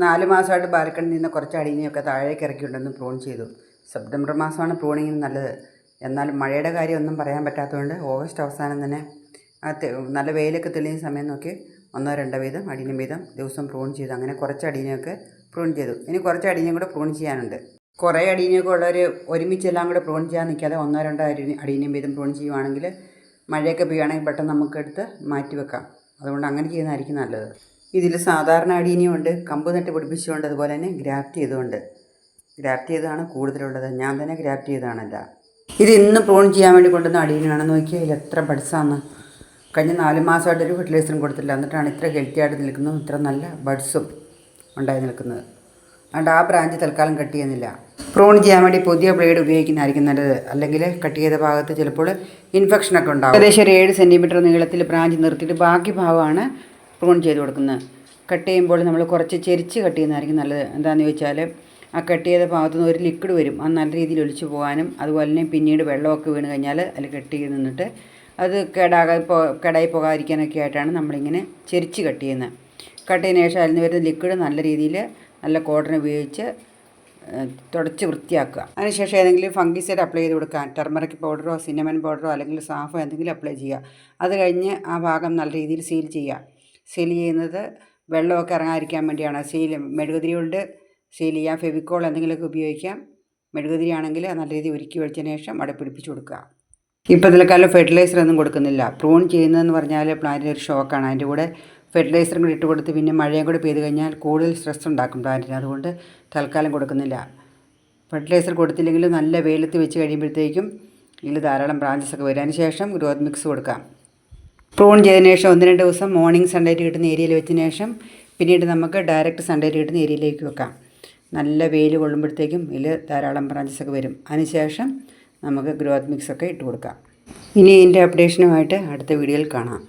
4 മാസമായിട്ട് ബാൽക്കണിയിൽ നിന്ന് കുറച്ച് അടീനിയൊക്കെ താഴേക്ക് ഇറക്കിയിട്ടുണ്ടെന്ന് പ്രൂൺ ചെയ്തു. സെപ്റ്റംബർ മാസമാണ് പ്രൂണിങ്ങിന് നല്ലത്. എന്നാൽ മഴയുടെ കാര്യമൊന്നും പറയാൻ പറ്റാത്തതുകൊണ്ട് ഓഗസ്റ്റ് അവസാനം തന്നെ നല്ല വെയിലൊക്കെ തെളിയുന്ന സമയം നോക്കി 1-2 വീതം അടീനം വീതം ദിവസം പ്രൂൺ ചെയ്തു. അങ്ങനെ കുറച്ച് അടീനിയൊക്കെ പ്രൂൺ ചെയ്തു. ഇനി കുറച്ച് അടീനിയും കൂടെ പ്രൂൺ ചെയ്യാനുണ്ട്. കുറേ അടീനിയൊക്കെ ഉള്ളവർ ഒരുമിച്ചെല്ലാം കൂടെ പ്രൂൺ ചെയ്യാൻ നിൽക്കാതെ 1-2 അടീനിയം വീതം പ്രൂൺ ചെയ്യുവാണെങ്കിൽ മഴയൊക്കെ പെയ്യുകയാണെങ്കിൽ പെട്ടെന്ന് നമുക്കെടുത്ത് മാറ്റി വെക്കാം. അതുകൊണ്ട് അങ്ങനെ ചെയ്യുന്നതായിരിക്കും നല്ലത്. ഇതിൽ സാധാരണ അടീനിയുമുണ്ട്, കമ്പ് നട്ട് പിടിപ്പിച്ചുകൊണ്ട്, അതുപോലെ തന്നെ ഗ്രാഫ്റ്റ് ചെയ്തുകൊണ്ട്. ഗ്രാഫ്റ്റ് ചെയ്തതാണ് കൂടുതലുള്ളത്. ഞാൻ തന്നെ ഗ്രാഫ്റ്റ് ചെയ്തതാണല്ല. ഇത് ഇന്ന് പ്രൂൺ ചെയ്യാൻ വേണ്ടി കൊണ്ടുവന്ന അടീനിയാണെന്ന് നോക്കിയാൽ ഇതിൽ എത്ര ബഡ്സാണ്. കഴിഞ്ഞ 4 മാസമായിട്ടൊരു ഫെർട്ടിലൈസറും കൊടുത്തില്ല. എന്നിട്ടാണ് ഇത്ര ഹെൽത്തി ആയിട്ട് നിൽക്കുന്നതും ഇത്ര നല്ല ബഡ്സും ഉണ്ടായി നിൽക്കുന്നത്. അതുകൊണ്ട് ആ ബ്രാഞ്ച് തൽക്കാലം കട്ട് ചെയ്യുന്നില്ല. പ്രൂൺ ചെയ്യാൻ വേണ്ടി പുതിയ ബ്ലേഡ് ഉപയോഗിക്കുന്നതായിരിക്കും നല്ലത്. അല്ലെങ്കിൽ കട്ട് ചെയ്ത ഭാഗത്ത് ചിലപ്പോൾ ഇൻഫെക്ഷനൊക്കെ ഉണ്ടാകും. ഏകദേശം ഒരു 7 സെൻറ്റിമീറ്റർ നീളത്തിൽ ബ്രാഞ്ച് നിർത്തിയിട്ട് ബാക്കി ഭാഗമാണ് പ്രൂൺ ചെയ്ത് കൊടുക്കുന്നത്. കട്ട് ചെയ്യുമ്പോൾ നമ്മൾ കുറച്ച് ചെരിച്ച് കട്ട് ചെയ്യുന്നതായിരിക്കും നല്ലത്. എന്താണെന്ന് ചോദിച്ചാൽ ആ കട്ട് ചെയ്ത ഭാഗത്തുനിന്ന് ഒരു ലിക്വിഡ് വരും. അത് നല്ല രീതിയിൽ ഒലിച്ചു പോകാനും അതുപോലെ തന്നെ പിന്നീട് വെള്ളമൊക്കെ വീണ് കഴിഞ്ഞാൽ അതിൽ കട്ട് ചെയ്ത് നിന്നിട്ട് അത് കേടായി പോകാതിരിക്കാനൊക്കെ ആയിട്ടാണ് നമ്മളിങ്ങനെ ചെരിച്ച് കട്ട് ചെയ്യുന്നത്. കട്ട് ചെയ്തതിന് ശേഷം അതിൽ നിന്ന് വരുന്ന ലിക്വിഡ് നല്ല രീതിയിൽ നല്ല കോട്ടൺ ഉപയോഗിച്ച് തുടച്ച് വൃത്തിയാക്കുക. അതിനുശേഷം ഏതെങ്കിലും ഫംഗിസൈഡ് അപ്ലൈ ചെയ്ത് കൊടുക്കുക. ടർമറിക് പൗഡറോ സിന്നമൺ പൗഡറോ അല്ലെങ്കിൽ സാഫോ എന്തെങ്കിലും അപ്ലൈ ചെയ്യുക. അത് കഴിഞ്ഞ് ആ ഭാഗം നല്ല രീതിയിൽ സീൽ ചെയ്യുക. സീൽ ചെയ്യുന്നത് വെള്ളമൊക്കെ ഇറങ്ങാതിരിക്കാൻ വേണ്ടിയാണ്. മെഴുകുതിരി കൊണ്ട് സീൽ ചെയ്യാം. ഫെവിക്കോൾ എന്തെങ്കിലുമൊക്കെ ഉപയോഗിക്കാം. മെഴുകുതിരി ആണെങ്കിൽ നല്ല രീതിയിൽ ഉരുക്കി വെച്ചതിന് ശേഷം അവിടെ പിടിപ്പിച്ച് കൊടുക്കുക. ഇപ്പോൾ ഇതിൽക്കാലം ഫെർട്ടിലൈസർ ഒന്നും കൊടുക്കുന്നില്ല. പ്രൂൺ ചെയ്യുന്നതെന്ന് പറഞ്ഞാൽ പ്ലാന്റിന് ഒരു ഷോക്കാണ്. അതിൻ്റെ കൂടെ ഫെർട്ടിലൈസറും കൂടി ഇട്ട് കൊടുത്ത് പിന്നെ മഴയും കൂടി പെയ്ത് കഴിഞ്ഞാൽ കൂടുതൽ സ്ട്രെസ് ഉണ്ടാക്കും പ്ലാന്റിന്. അതുകൊണ്ട് തൽക്കാലം കൊടുക്കുന്നില്ല. ഫെർട്ടിലൈസർ കൊടുത്തില്ലെങ്കിലും നല്ല വെയിലത്ത് വെച്ച് കഴിയുമ്പോഴത്തേക്കും ഇതിൽ ധാരാളം ബ്രാഞ്ചസ് ഒക്കെ വരും. അതിന് ശേഷം ഗ്രോത്ത് മിക്സ് കൊടുക്കാം. പ്രൂൺ ചെയ്തതിന് ശേഷം 1-2 ദിവസം മോർണിംഗ് സൺലൈറ്റ് കിട്ടുന്ന ഏരിയയിൽ വെച്ചതിന് ശേഷം പിന്നീട് നമുക്ക് ഡയറക്റ്റ് സൺലൈറ്റ് കിട്ടുന്ന ഏരിയയിലേക്ക് വെക്കാം. നല്ല വെയിൽ കൊള്ളുമ്പോഴത്തേക്കും ഇതിൽ ധാരാളം ബ്രാഞ്ചസ് ഒക്കെ വരും. അതിനുശേഷം നമുക്ക് ഗ്രോത്ത് മിക്സൊക്കെ ഇട്ട് കൊടുക്കാം. ഇനി ഇതിൻ്റെ അപ്ഡേഷനുമായിട്ട് അടുത്ത വീഡിയോയിൽ കാണാം.